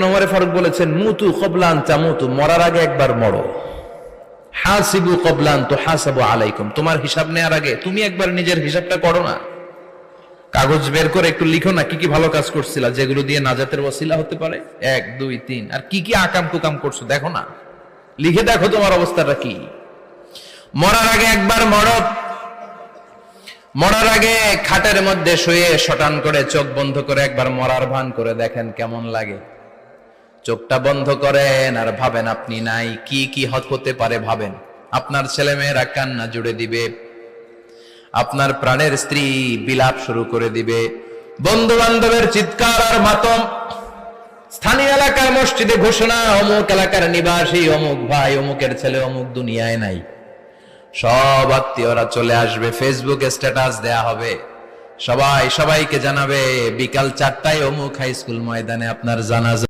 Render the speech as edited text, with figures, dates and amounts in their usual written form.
ওমর ফারুক বলেছেন, মুতু কবলান তামুতু, মরার আগে একবার মরো। হাসিবু কবলান তুহাসাবু আলাইকুম, তোমার হিসাব নেওয়ার আগে তুমি একবার নিজের হিসাবটা করো না। কাগজ বের করে একটু লিখো না কি কি ভালো কাজ করছিলা, যেগুলো দিয়ে নাজাতের ওসিলা হতে পারে, 1 2 3, আর কি কি আকাম কুকাম করছো দেখো না, লিখে দেখো তোমার অবস্থাটা কি। মরার আগে একবার মরো। মরার আগে খাটের মধ্যে শুয়ে শটান করে চোখ বন্ধ করে একবার মরার ভান করে দেখেন কেমন লাগে। চোখটা বন্ধ করেন আর ভাবেন আপনি নাই, কি কি হতে পারে ভাবেন। আপনার ছেলে মেয়েরা কান্না জুড়ে দিবে, আপনার প্রাণের স্ত্রী বিলাপ শুরু করে দিবে, বন্ধু বান্ধবের চিৎকার আর মাতম, স্থানীয় এলাকার মসজিদে ঘোষণা, অমুক এলাকার নিবাসী অমুক ভাই অমুকের ছেলে অমুক দুনিয়ায় নাই। সব আত্মীয়রা চলে আসবে, ফেসবুকে স্ট্যাটাস দেয়া হবে, সবাইকে জানাবে বিকাল 4টায় অমুক হাই স্কুল ময়দানে আপনার জানাজা।